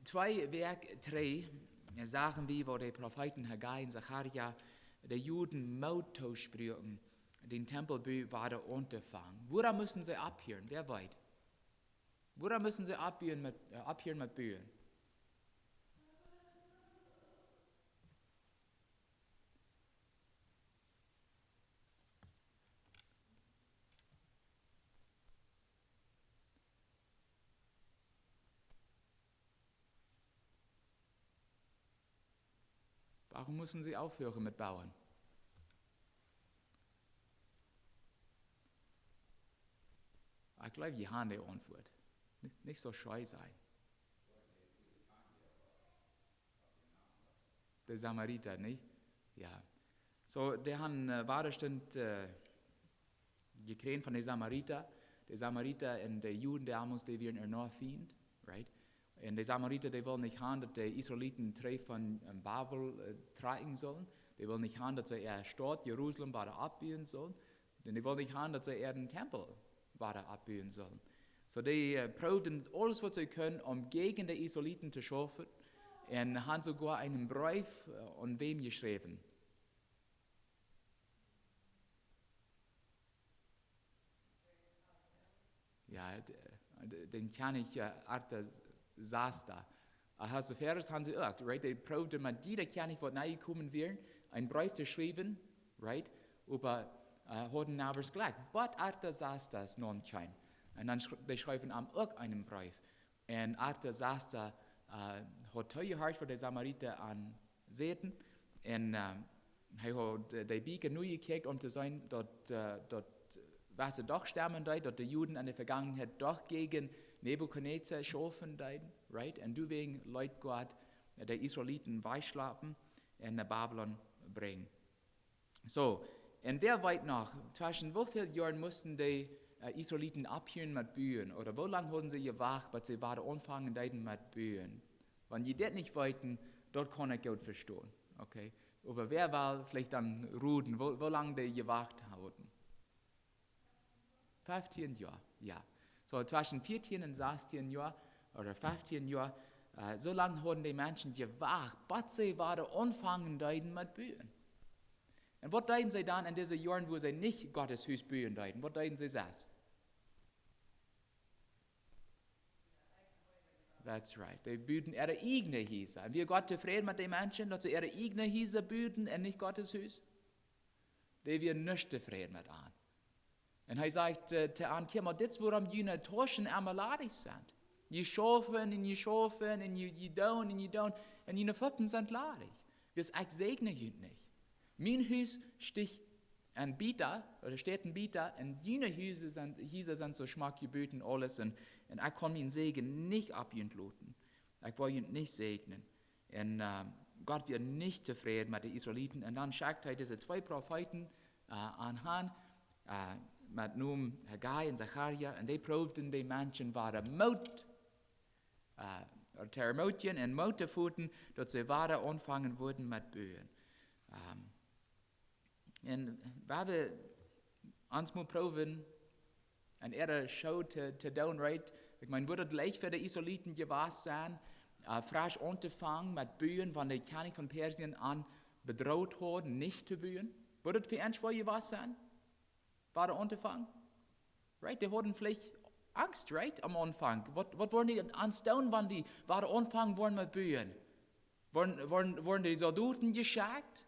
2 Werk 3 sagen wir, wo die Propheten Haggai und Zacharia die Juden Mut zusprüchen, den Tempelbu weiter unterfangen. Woran müssen sie abhören? Wer weiß? Woran müssen sie abhören mit Bühnen? Warum müssen sie aufhören mit Bauen? Ich glaube, die haben die Antwort. Nicht so scheu sein. Der Samariter, nicht? Ja. So, der haben Wadestimmt gekriegt von den Samariter. Die Samariter und die Juden damals, die waren enorm Feind, right? Und die Samariter, die wollen nicht haben, dass die Israeliten von Babel tragen sollen. Die wollen nicht haben, dass sie ihre Stadt Jerusalem weiter abbauen sollen. Denn die wollen nicht haben, dass sie ihren Tempel weiter abbauen sollen. So die probieren alles, was sie können, um gegen die Israeliten zu schaffen. Und haben sogar einen Brief an wem geschrieben. Ja, den kenne ich, Artaxerxes. Ahasverus haben sie auch, right? Die probieren mit jeder König, was nahe kommen will, einen Brief zu schreiben, right? Aber haben aber gleich. But Artaxerxes nun kein. Und dann schreiben auch einen Brief. Und Artaxerxes hat teuer hart für die Samariter ansehen. Und er hat die Bibel neu gekriegt, um zu sein, dass was sie doch sterben, dass die Juden in der Vergangenheit doch gegen Nebukadnezar schaffen, right? Und deswegen Leute Gott, die Israeliten weichschlafen und nach Babylon bringen. So, und wer weiß noch, zwischen wie vielen Jahren mussten die Israeliten abhören mit Bühnen? Oder wie lange haben sie gewacht, bis sie weiter anfangen mit Bühnen? Wenn die das nicht wollten, dort kann ich gut verstehen. Okay? Aber wer war vielleicht dann Ruden, wie lange die gewacht haben? 15 Jahre, ja. So zwischen 14 und 16 Jahren oder 15 Jahren, so lange haben die Menschen gewacht, bis sie weiter anfangen mit Bühnen. Und was deuten sie dann in diesen Jahren, wo sie nicht Gottes Haus bauen deuten? Was deuten sie das? That's right. Die bauen ihre eigene Häuser. Und wir Gott zufrieden mit den Menschen, dass sie ihre eigene Häuser bauen und nicht Gottes Haus? Die wir nicht zufrieden mit an. Und er sagt zu an, komm mal, das worum jene Torschen einmal sind. Je schaffen und je schaffen und je down und je down und jene Pfoppen sind ladig. Das ich segne jene nicht. Mein Haus steht ein Bieter, oder steht ein Bieter, und jene Häuser sind so schmackgebeten alles, und ich kann meinen Segen nicht abjüntloten. Ich will ihn nicht segnen. Und Gott wird nicht zufrieden mit den Israeliten. Und dann schickt er diese 2 Propheten anhand, mit Namen Haggai und Zacharia, und die probten die Menschen weiter Mut, Termotien und Mutterfuten, dass sie weiter anfangen würden mit Bühnen. Und weil wir uns mal proben, an ihrer Show zu tun, right? Ich meine, würde es leicht für die Israeliten gewesen sein, frisch anzufangen mit Bühnen, wenn die König von Persien an bedroht haben, nicht zu bühen? Würde es für einen schwer gewesen sein? War der Anfang? Right? Die hatten vielleicht Angst, right? Am Anfang. Was wollen die anstellen, wenn die war der Anfang wollen mit Bühnen? Wurden die Soldaten geschickt?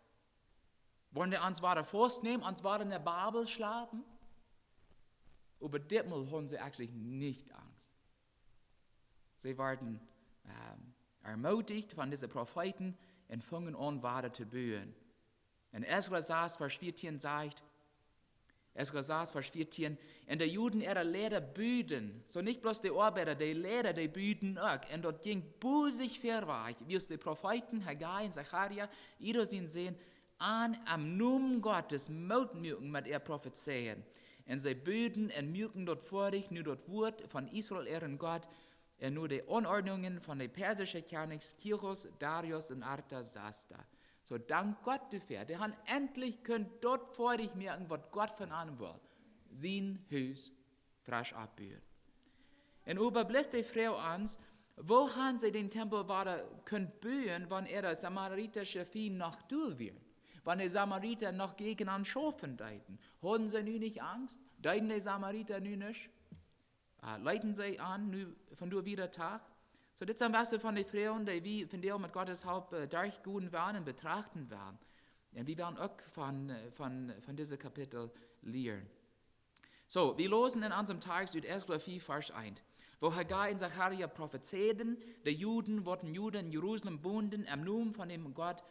Wollen die uns weiter festnehmen, uns weiter in der Babel schlafen? Aber diesmal haben sie eigentlich nicht Angst. Sie werden ermutigt von diesen Propheten und fangen an, weiter zu bühen. Und Esra saß, Vers 14 sagt, und die Juden ihre Lehrer büden, so nicht bloß die Arbeiter, die Lehrer, die büden auch, und dort ging busig verweich, wie es die Propheten Haggai und Zacharia, ihre sehen, an am Namen Gottes Mutmücken mit ihr prophezeien. Und sie büden und mücken dort vorig, nur dort Wort von Israel, ihren Gott, und nur die Unordnungen von den persischen Königs Kyros, Darius und Artaxerxes. So dank Gott dafür, die haben endlich können dort vorig merken, was Gott von einem will. Sein Haus frisch abbauen. Und überblieb die Frau ans, Wo haben sie den Tempel weiter können bauen, wenn das samaritische Vieh noch durch wird? Wenn die Samariter noch gegen an Schafen deuten? Haben sie nun nicht Angst? Deuten die Samariter nun nicht? Leiten sie an, nu, von du wieder Tag? So, das sind was von den Frauen, die wie von der mit Gottes Haupt durchgehen werden und betrachten werden. Und wir werden auch von diesem Kapitel lernen. So, wir losen in unserem Tag Süd 4, Vers 1. Wo Haggai und Zacharia prophezeiten, die Juden wurden Juden in Jerusalem wohnen, im Namen von dem Gott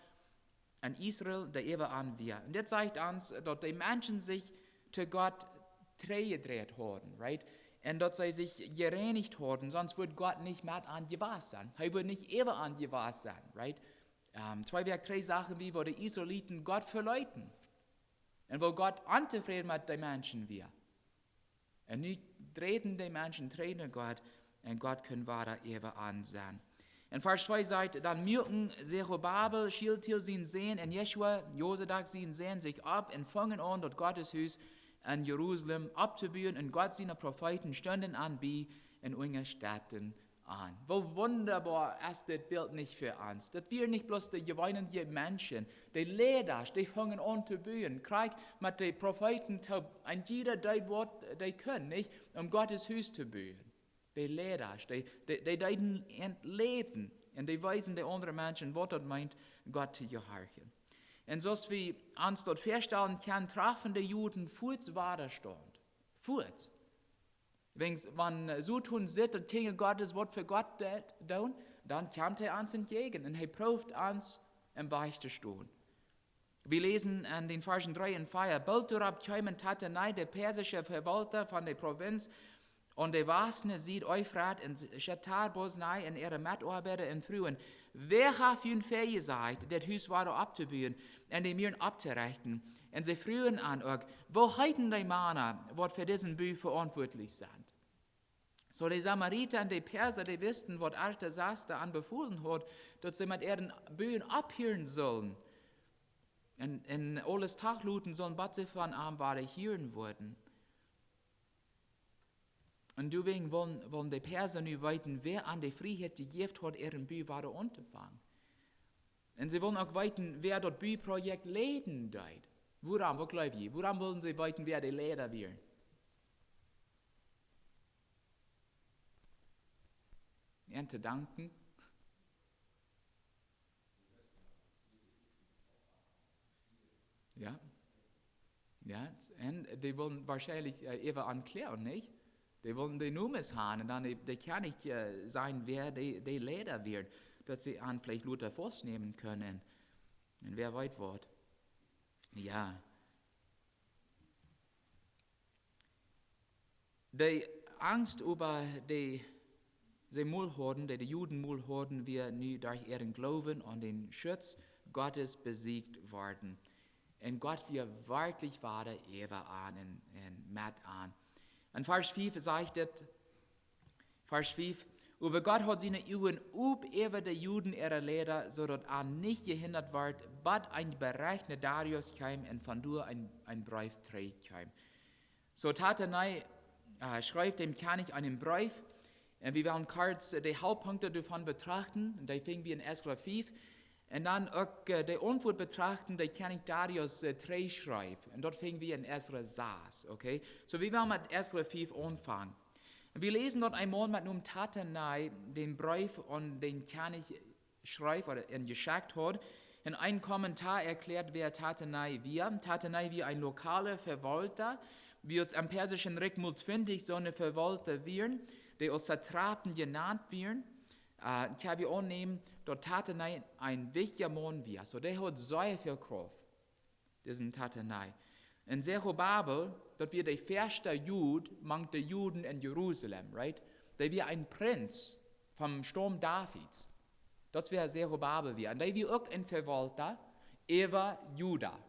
an Israel, der ewig an wir. Und das zeigt uns, dass die Menschen sich zu Gott treu gedreht haben, right? Und dass sie sich gereinigt haben, sonst wird Gott nicht mehr an die Wahrheit sein. Er wird nicht ewig an die Wahrheit sein, right? Zwei Werk, drei Sachen, wie wo die Israeliten Gott verleuten. Und wo Gott unzufrieden mit den Menschen wir. Und nicht treten die Menschen, treten Gott, und Gott kann weiter ewig an sein. In Vers 2 sagt, dann mürken Zerubabel, Schieltil sie sehen, und Jeschua, Josedak sie sehen sich ab und fangen an, dort Gottes Haus in Jerusalem abzubauen, und Gott seine Propheten standen an, wie in unseren Städten an. Wo wunderbar ist das Bild nicht für uns. Das wir nicht bloß die gewöhnlichen Menschen, die Leder, die fangen an zu bauen. Krieg mit den Propheten, ein jeder, der Wort, die können, nicht, um Gottes Haus zu bauen. Die Leder, die entleben und die weisen die anderen Menschen, was das meint, Gott zu gehorchen. Und so wie uns dort feststellen kann, trafen die Juden furz Widerstand. Furz. Wenn so tun sieht, und Dinge Gottes Wort für Gott tun, dann kommt er uns entgegen und er prüft uns im Weich zu stehen. Wir lesen in den Versen 3 und 4, bald darauf kämen Tatenai, der persische Verwalter von der Provinz, und der Wasne sieht Euphrat und Schatarbosnei in ihre Mitarbeiter in Frühen. Wer hat ihnen fähig gesagt, das Haus weiter abzubauen und die Müren abzurechten? Und sie frühen an euch, wo heiten die Männer, was für diesen Bau verantwortlich sind? So die Samariter und die Perser, die wussten, was Artaxerxes anbefohlen hat, dass sie mit ihren Böen abhören sollen. Und alles Tag looten sollen, was sie von ihm waren, hören würden. Und deswegen wollen die Perser nu weiten, wer an die Freiheit gegeben hat, ihren Bau weiter unterfangen. Und sie wollen auch weiten, wer dort Bauprojekt leiten wird. Woran, wo glaubt ihr? Woran wollen sie weiten, wer die Leder werden? Ernte danken. Ja. Ja, und die wollen wahrscheinlich eben anklären, nicht? Die wollen die Nummers haben, und dann die kann nicht sein, wer die Leder wird, dass sie an vielleicht Luther Voss nehmen können. Und wer weit wird. Ja. Die Angst über die Mulhorden, die Juden Mulhorden, wir nu durch ihren Glauben und den Schutz Gottes besiegt worden. Und Gott wir wirklich weiter ewig an und mit an. Und Vers 5 sagt es, Vers 5, aber Gott hat seine Augen über die Juden ihre Leder, so dass er nicht gehindert wird, but ein berechnet Darius kam und von du ein Brief trägt kam. So Tatenai schreibt dem König einen Brief, und wir werden kurz die Hauptpunkte davon betrachten, und da fingen wir in Esra 5, und dann auch die Antwort betrachten, die König Darius 3 schreibt, und dort fingen wir in Esra 6, okay? So wir werden mit Esra 5 anfangen. Wir lesen dort einmal mit einem Tatenai den Brief und den König schreibt oder geschickt hat. In einem Kommentar erklärt, wer Tatenai wir. Tatenai wie ein lokaler Verwalter, wie es am persischen Recht multfindig so eine Verwalter werden, die aus Satrapen genannt werden. Kann wir annehmen, dort Tatenai ein wichtiger Mann wir. So der hat sehr viel Kraft, diesen Tatenai. In Zerubabel, dort wir der erste Jude, mangt der Juden in Jerusalem, right? Der wir ein Prinz vom Sturm Davids. Das wäre Zerubabel wir. Und der wir auch ein Verwalter, über Juda.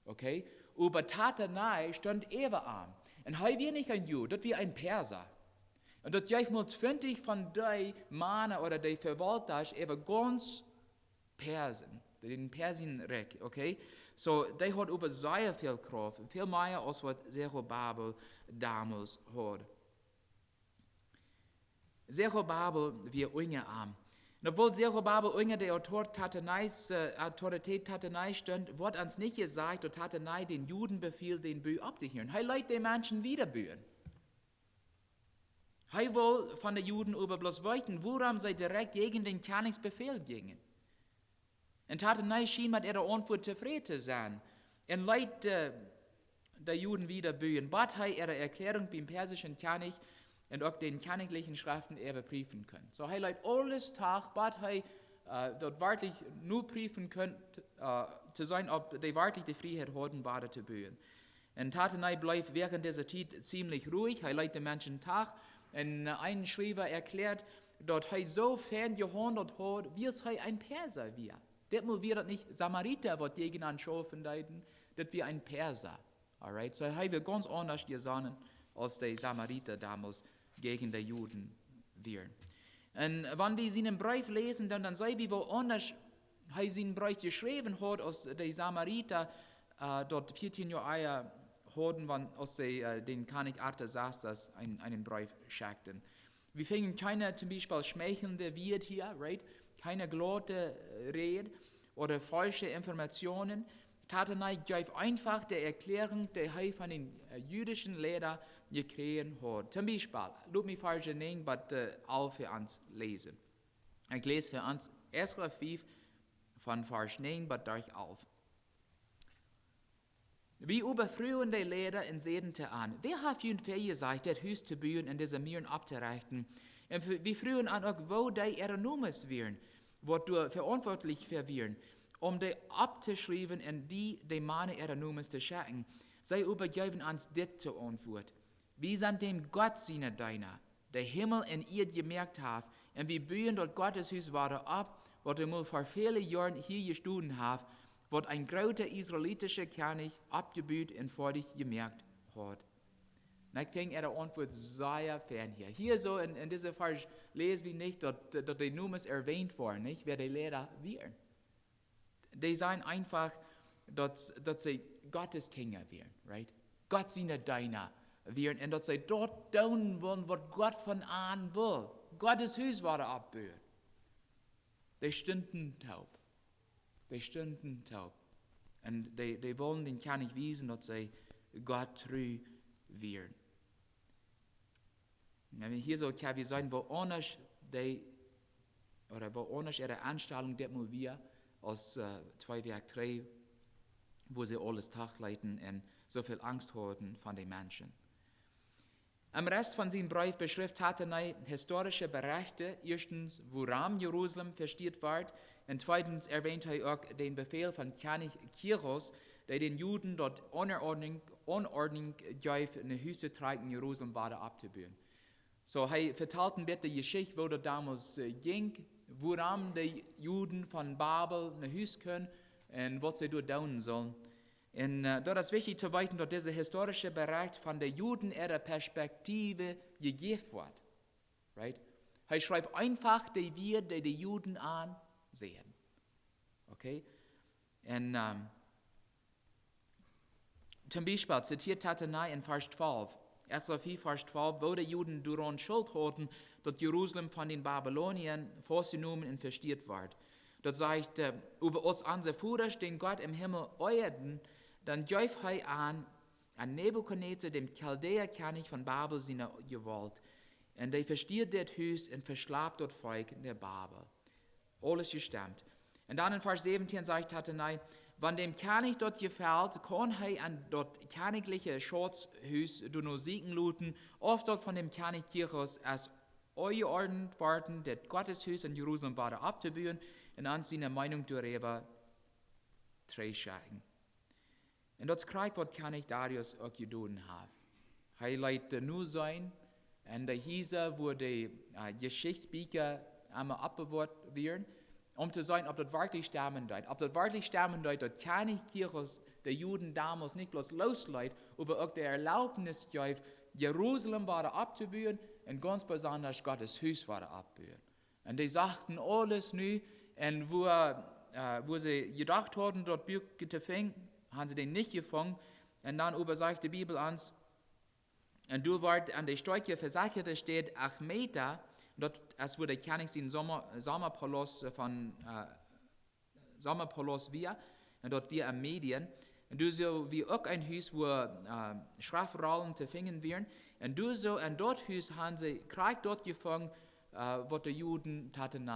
Okay? Aber Tatenai stand über an. Und er wir nicht ein Jude, das wir ein Perser. Und das gleich mal 20 von den Männern oder den Verwalter über ganz Persien, den Persienreich, okay? So, der hat über sehr viel Kraft, viel mehr als was Zerubabel damals hat. Zerubabel wir unge arm. Und obwohl Zerubabel unge der Autorität Tatenei stand, wird uns nicht gesagt, dass Tatenei den Juden befiehlt, den Bü abzuhören. Er leitet den Menschen wieder bühen. Er will von den Juden über bloß weiten, woran sie direkt gegen den Königsbefehl gingen. Und Tatenei schien mit ihrer Antwort zufrieden zu sein. Und leitet der Juden wieder bühen. Bat er ihre Erklärung beim persischen König und auch den königlichen Schriften überprüfen können. So er leitet alles Tag, bat er dort wirklich nur prüfen können, zu sein, ob die wirklich die Freiheit haben, weiter zu bühen. Und Tatenei bleibt während dieser Zeit ziemlich ruhig. Er leitet den Menschen Tag. Und ein Schreiber erklärt, dass er so fern gehandelt hat, wie es ein Perser wäre. Das wir das nicht Samariter, was gegen einen Schafen leiden, das wir ein Perser. Alright? So er wird ganz anders gesagt, als die Samariter damals gegen die Juden wären. Und wenn die seinen Brief lesen, dann sei wie wo anders er seinen Brief geschrieben hat, als die Samariter dort 14 Jahre hatten, wann als sie den König Artaxerxes einen Brief schickten. Wir fingen keine zum Beispiel schmeichelnde Wort hier, right? Keine glatte Rede oder falsche Informationen. Tatenei gab einfach die Erklärung, die er von den jüdischen Lehrern gekriegt hat. Zum Beispiel, lass mich falsch nehmen, aber auch für uns lesen. Ich lese für uns 1. 5 von Vers 9 bis 11. Wie überfrühen die Lehrer in Sedente an? Wer hat ihnen gesagt, das Haus zu bauen und diese Mühen abzureichen? Und wie frühen an auch, wo die ihre Nummers wären, wo du verantwortlich verwirren, die abzuschreiben und die Mann ihre Nummers zu schicken. Sie übergeben uns dit zur Antwort. Wir sind dem Gott seine Deiner, der Himmel in ihr gemerkt hat, und wir bauen dort Gottes Haus weiter ab, was er vor vielen Jahren hier gestanden hat, was ein großer israelitischer König abgebaut und fertig gemerkt hat. Und ich denke, ihre Antwort sehr fern hier. Hier so in dieser Vers lesen wir nicht, dass die Nummers erwähnt wurden, nicht, wer die Lehrer wären. Die sagen einfach, dass sie Gottes Kinder wären, right? Gott seine Diener wären und dass sie dort tun wollen, was Gott von ihnen will. Gottes Haus war abbauen. Die stünden taub. Die stünden taub. Und die wollen den König wiesen, dass sie Gott treu wären. Und hier so kann wir sagen, wo anders ihre Anstellung das mal wir als 2 Werk 3, wo sie alles Tag leiten und so viel Angst hatten von den Menschen. Am Rest von seinem Brief beschrift Tatenei historische Berichte, erstens, woran Jerusalem versteht wird, und zweitens erwähnt er auch den Befehl von König Kyros, der den Juden dort Unordnung gab, eine Hüse treiben in Jerusalem weiter abzubauen. So, er verteilt ein bisschen die Geschichte, wo das damals ging, woran die Juden von Babel eine Hüse können und was sie dort tun sollen. Und dort ist wichtig zu wissen, dass dieser historische Bereich von den Juden ihrer Perspektive gegeben wird. Right? Er schreibt einfach die Werte, die Juden ansehen. Okay? Und zum Beispiel zitiert Tatenei in Vers 12, 1. 4, Vers 12, wo die Juden daran Schuld hatten, dass Jerusalem von den Babyloniern vorgenommen und verstiert wird. Das sagt, über uns unsere Führer, den Gott im Himmel eierten, dann gäuf er an Nebukadnezar, dem Chaldäer-König von Babel, seine Gewalt. Und er verstiert das Haus und verschlabt das Volk der Babel. Alles gestimmt. Und dann in Vers 17 sagt Tatenei, wenn dem König dort gefällt, kann er an dort königliche Schatzhaus nur siegen luten, oft dort von dem König Kyros als eugeordnet worden, das Gotteshaus in Jerusalem weiter abzubauen und an seine Meinung darüber zu schauen. Und das Krieg, was König Darius auch getan hat. Er leitet nur sein, und der Hieser, wo die Geschichtsbücher einmal abgewahrt werden, zu sagen, ob das wirklich stammen deit. Ob das wirklich stammen deit, dass König Kyros der Juden damals nicht bloß losleitet, aber auch der Erlaubnis gab, Jerusalem weiter abzubauen und ganz besonders Gottes Haus weiter abzubauen. Und die sagten alles nu, und wo sie gedacht hatten, dort Bücher zu finden, haben sie den nicht gefangen. Und dann übersagt die Bibel uns, und du wart an der Strecke versichert steht 8 Meter, Dort, als wurde der König den Sommerpalos Sommerpalos wir, und dort wir am Medien. Und du so wie auch ein Haus, wo Strafrollen zu finden wären. Und du so an dort Haus haben sie Krieg dort gefangen, was die Juden taten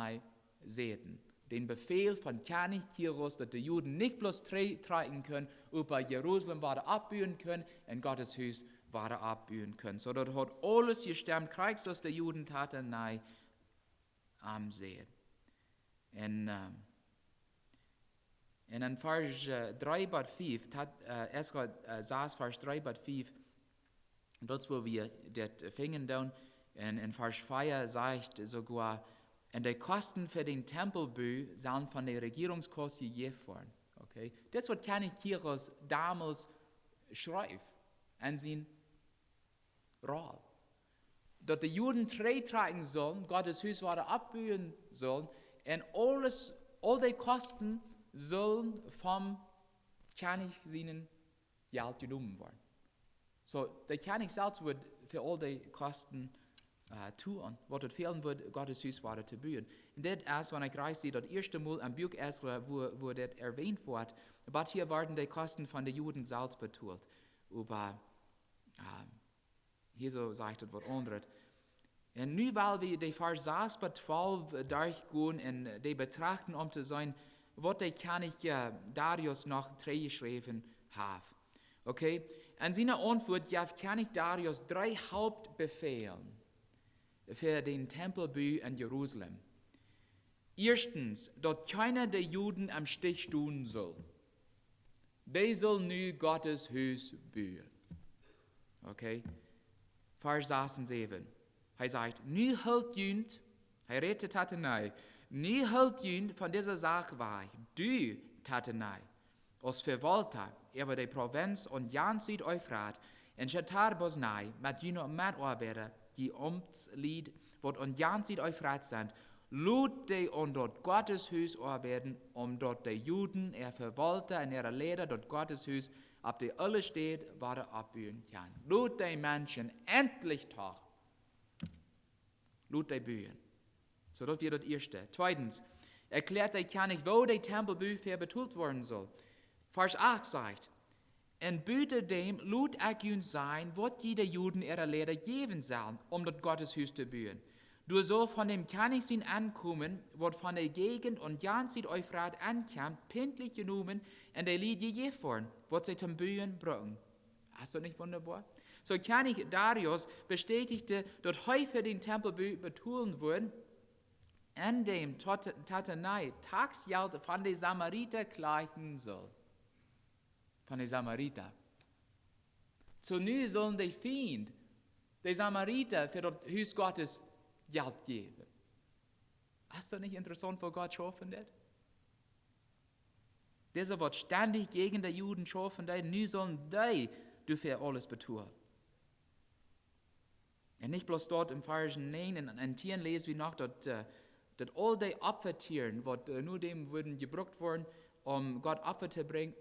sehen. Den Befehl von König Kyros, dass die Juden nicht bloß treten können, über Jerusalem weiter abbauen können und Gottes Haus weiter abbauen können. So dort hat alles gestimmt, Krieg, was die Juden taten am sehen. Und in Vers 3 bis 5, Esra saß Vers 3 bis 5, dort wo wir das fingen dann, und in Vers 4 sagt sogar, und die Kosten für den Tempelbu sollen von der Regierungskosten gegeben werden. Okay? Das wird König Kyros damals schreibt an sein Roll. Dass die Juden tragen sollen, Gottes Haus weiter abbauen sollen, und all die Kosten sollen vom König seinen Geld genommen werden. So, der König selbst wird für all die Kosten tun, was dort fehlen wird, Gottes Haus weiter zu bauen. Und das ist, wenn ich reise, das erste Mal am Buch Esra, wo das erwähnt wird, aber hier werden die Kosten von den Juden selbst betont. Aber hier so sagt es was anderes. Und nun, weil wir die Vers 6 bis 12 durchgehen und die betrachten, um zu sein, was der König Darius noch geschrieben hat. Okay? An seiner Antwort gab König Darius 3 Hauptbefehle für den Tempelbau in Jerusalem. Erstens, dass keiner der Juden am Stich tun soll. Der soll nun Gottes Haus bauen. Okay? Vers 6 und 7. Er sagt, nu hält jünd, er redet Tatenai, nu hält jünd von dieser Sache wahr. Du, Tatenai, als Verwalter über die Provinz und Jan Süd-Euphrat, in Shatar Bosnai, mit jünger Mitarbeiter, die Amtslied, wat und Jan Süd-Euphrat sind, lud die und dort Gottes Haus arbeiten, dort die Juden, ihr Verwalter und ihre Lehrer dort Gottes Haus, ab die alle steht, weiter abbauen kann. Lud die Menschen endlich doch. Lud die bauen. So, das wird das Erste. Zweitens, erklärt der König, wo der Tempelbau verbetult worden soll. Vers 8 sagt, und büte dem, lud uns sein, was jeder Juden ihrer Lehrer geben sollen, dort Gottes Haus zu bauen. Du soll von dem König sein ankommen, was von der Gegend und Jan Süd-Euphrat ankam, pünktlich genommen, und der Lied gegeben worden, was sie zum Bauen brauchen. Hast du nicht wunderbar? So König Darius bestätigte, dass heute den Tempelbau betulen wurden, an dem Tatanai Tagsgeld von den Samariter gleichen soll. Von den Samariter. So nun sollen die Feind, die Samariter, für das Haus Gottes Geld geben. Ist das nicht interessant, wo Gott schaffen hat? Dieser wird ständig gegen die Juden schaffen, nun sollen die dafür alles betun. Und nicht bloß dort im Vers 9 und 10 lesen wir noch, dass all die Opfertieren, die nur dem würden gebraucht worden, Gott Opfer zu bringen,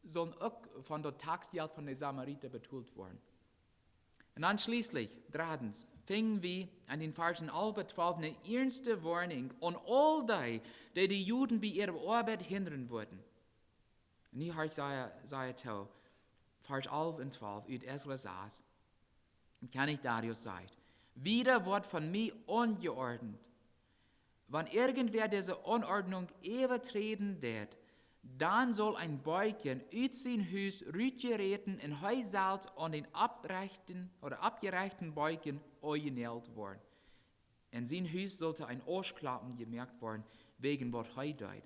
sollen auch von der Tagsgeld von den Samariter betult worden. Und dann schließlich, drittens, fingen wir an den Versen 11 bis 12 eine ernste Warnung an all die Juden bei ihrer Arbeit hindern würden. Und hier habe ich gesagt, Vers 11 und 12, ut Esra saß, und König Darius sagt, wieder wird von mir ungeordnet. Wenn irgendwer diese Unordnung übertreten wird, dann soll ein Beugchen aus sein Haus rütgereten in Heusalz an den abgerechten Beugchen eingenäht worden. In sein Haus sollte ein Ausklappen gemerkt werden, wegen was Heudeit.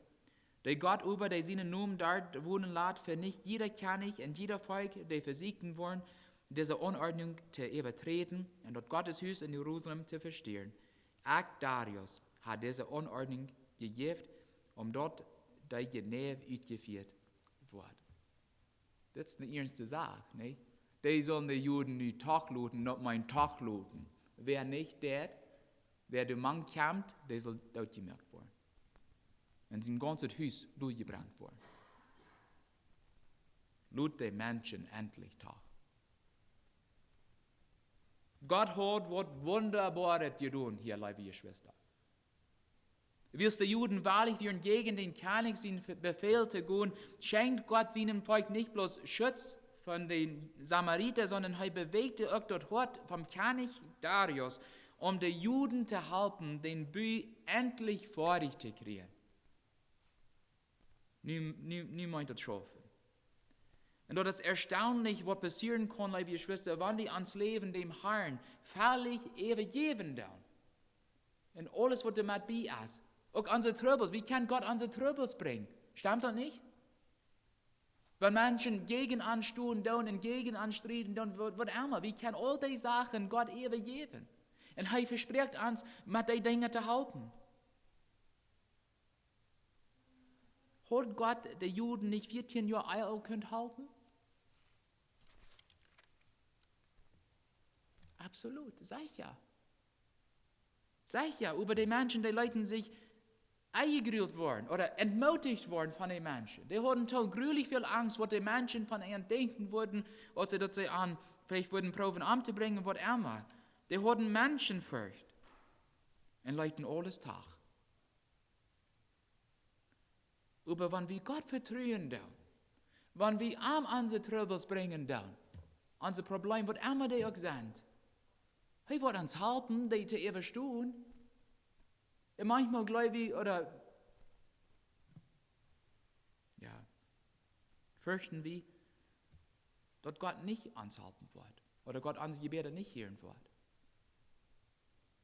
Der Gott über der seinen Namen dort wohnen lässt, für nicht jeder König und jeder Volk, der versiegten worden, diese Unordnung zu übertreten und dort Gottes Haus in Jerusalem zu verstehen. Auch Darius hat diese Unordnung gegeben, dort die Geneve ausgeführt wird. Das ist eine ernste Sache, nicht? Die sollen die Juden nicht tachluten, nicht mein tachluten. Wer nicht der, wer der Mann kämpft, der soll dort gemerkt werden. Und sein ganzes Haus durchgebrannt worden. Lut die Menschen endlich tach. Gott hat was Wunderbares getan, hier, liebe Geschwister. Wirst die Juden wahrlich wir gegen den König seinen Befehl zu gehen, schenkt Gott seinem Volk nicht bloß Schutz von den Samaritern, sondern er bewegte auch dort Hort vom König Darius, um die Juden zu helfen, den Bü endlich fertig zu kriegen. Niemand das schaffen. Und das ist erstaunlich, was passieren kann, liebe Geschwister, wenn die ans Leben dem Herrn völlig ewig geben dann. Und alles, was damit bei ist. Auch unsere Troubles, wie kann Gott unsere Troubles bringen? Stimmt das nicht? Wenn Menschen gegen anstehen und gegen anstreben, dann wird immer. Wie kann all die Sachen Gott ewig geben? Und er verspricht uns, mit den Dingen zu helfen. Hat Gott die Juden nicht 14 Jahre alt können halten? Absolut, sicher. Sicher, über die Menschen, die Leute sich eingegrüht worden oder entmutigt worden von den Menschen. Die hatten so grülich viel Angst, was die Menschen von ihnen denken würden, als sie das an, vielleicht würden proben umzubringen, was immer. Die hatten Menschenfurcht und leiten alles Tag. Aber wenn wir Gott vertrauen, wenn wir unsere Troubles bringen, unsere Probleme, was immer die auch sind, er wird uns helfen, die zu überstehen. Und manchmal glaube ich, oder fürchten wir, dass Gott nicht uns helfen wird. Oder Gott unsere Gebete nicht hören wird.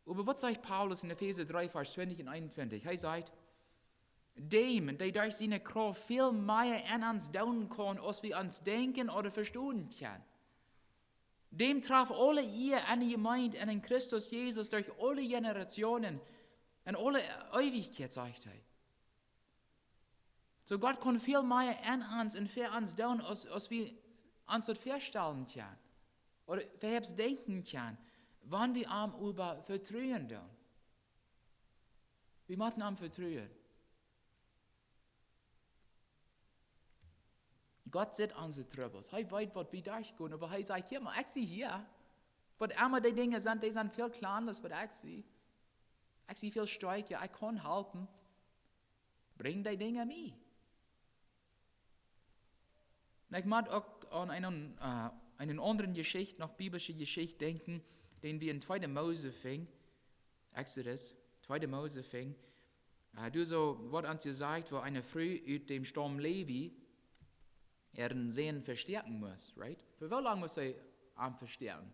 Aber was sagt Paulus in Epheser 3, Vers 20 und 21? Er sagt, dem, der durch seine Kraft viel mehr an uns tun kann, als wir uns denken oder verstehen können. Dem traf alle ihr an die Gemeinde und in Christus Jesus durch alle Generationen und alle Ewigkeit, sagt er. So Gott kann viel mehr an uns und für uns tun, als wir uns das vorstellen können. Oder verhebs denken können, wann wir am über Vertrauen tun. Wir müssen am Vertrauen. Gott sieht unsere Troubles. Er weiß, was wir durchgehen, aber er sagt, hier, ich sehe hier. Was immer die Dinge sind, die sind viel kleiner, als was ich sehe. Ich sehe viel Streiche, ich kann helfen. Bring die Dinge mit. Und ich mag auch an einen anderen Geschichte, noch biblische Geschichte denken, den wir in 2. Mose fing. Exodus, 2. Mose fing. Du so, was uns gesagt, wo eine Frau aus dem Stamm Levi ihren Sehen verstärken muss, right? Für wie lange muss sie Arm verstärken?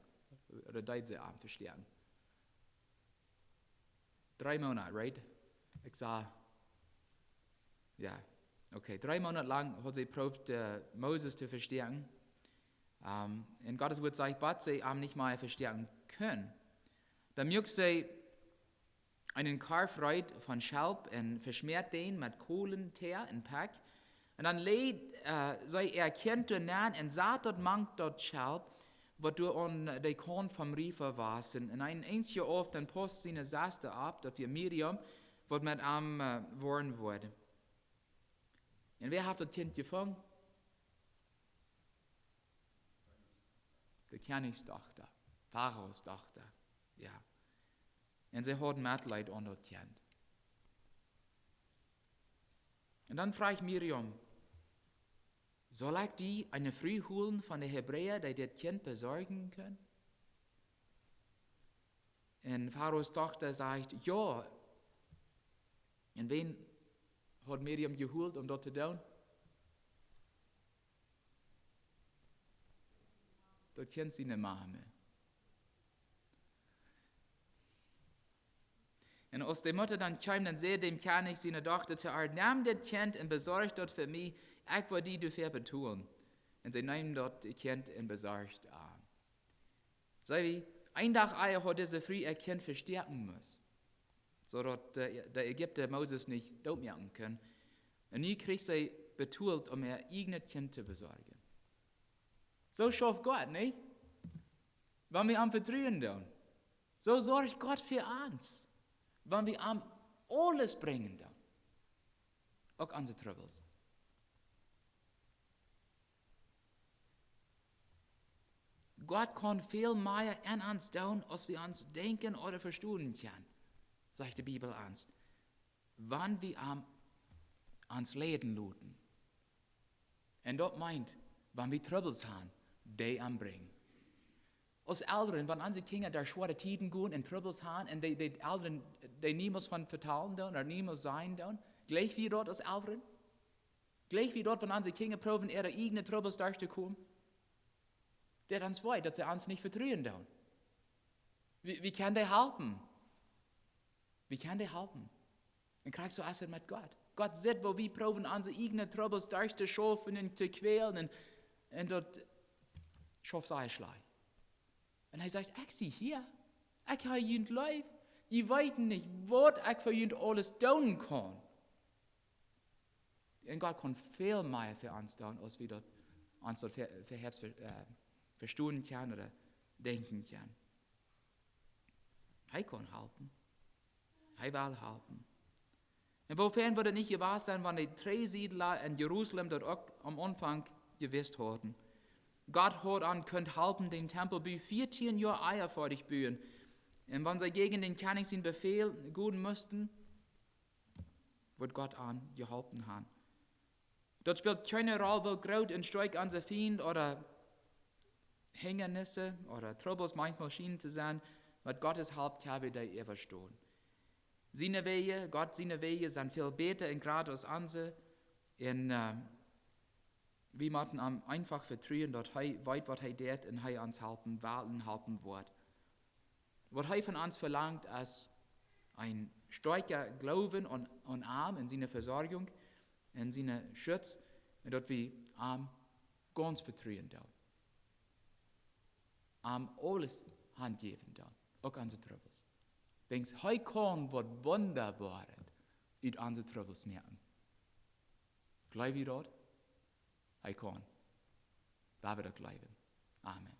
Oder deut sie Arm verstärken? 3 Monate, right? Ich sah, ja, okay, 3 Monate lang hat sie probiert, Moses zu verstärken. In Gottes Wort sagt, dass sie Arm nicht mal verstärken können. Dann mögt sie einen Karfreut von Schalp und verschmiert den mit Kohlenteer in Pack. Und dann lädt sei erkennt du nan und sagt dort mangt dort Schalp, was du an der Korn vom Riefer warst. Und ein einziger oft dann post seine Saste ab, dass wir Miriam, was mit am worden wurde. Und wer hat das Kind gefangen? Die Königstochter, Pharaos Tochter, ja. Und sie hat Mitleid an das Kind. Und dann fragt Miriam, soll ich die eine Früh holen von den Hebräern, die das Kind besorgen können? Und Pharaos Tochter sagt, ja. Und wen hat Miriam geholt, um das zu tun? Das kennt sie nicht mehr. Und als die Mutter dann kam, dann sah dem König seine Tochter zu Art, nahm das Kind und besorgt dort für mich, ich will die dafür betun. Und sie nahmen dort das Kind und besorgt an. So wie, ein Tag hat diese Frau ihr Kind verstärken muss, so dass der Ägypter Moses nicht totmachen können. Und nie kriegt sie betult, um ihr eigenes Kind zu besorgen. So schafft Gott, nicht? Wenn wir am Vertrauen tun. So sorgt Gott für uns. Wenn wir am alles bringen tun. Auch unsere Troubles. Gott kann viel mehr an uns tun, als wir uns denken oder verstehen können, sagt die Bibel uns. Wann wir ans Leben luten. Und das meint, wenn wir Troubles haben, die anbringen. Als Eltern, wenn unsere Kinder durch schwere Tiden gehen und Troubles haben, und die Eltern, die niemals von vertellen oder niemals sein tun, gleich wie dort als Eltern, gleich wie dort, wenn unsere Kinder proben, ihre eigenen Troubles durchzukommen, der uns weiß, dass sie uns nicht vertrauen tun. Wie kann die helfen? Wie kann die helfen? Dann kriegst du erst mit Gott. Gott sieht, wo wir proben, unsere eigenen Troubles durchzuschaffen und zu quälen, und dort schafft es schlecht. Und er sagt, ich sehe hier, ich habe jünd Leib, die weiten nicht, was ich für jünd alles tun kann. Und Gott kann viel mehr für uns tun, als wir dort uns dort verstehen können oder denken können. Er kann helfen. Er will helfen. Und wofern würde nicht gewahr sein, wenn die drei Siedler in Jerusalem dort auch am Anfang gewusst hatten. Gott hat an könnt helfen, den Tempelbu 14 Jahre Eier vor dich bühen. Und wenn sie gegen den König seinen Befehl gehen müssten, wird Gott an geholfen haben. Dort spielt keine Rolle, wo groß und stark unser Feind oder Hindernisse oder Troubles manchmal schienen zu sein, mit Gottes Hilfe kann wir die verstehen. Seine Wege sind viel besser und gerade als unsere. Und wir müssen einfach vertrauen, dass er weiß, was er tut und er uns helfen wird. Was er von uns verlangt, ist ein starker Glauben und Arm in seine Versorgung, in seine Schutz, und dass wir ganz vertrauen dürfen. Alles Hand geben dürfen, auch unsere Troubles. Wenn es heute kann, was Wunderbares in unsere Troubles merken. Glauben wir dort? Er kann. Da wird er glauben. Amen.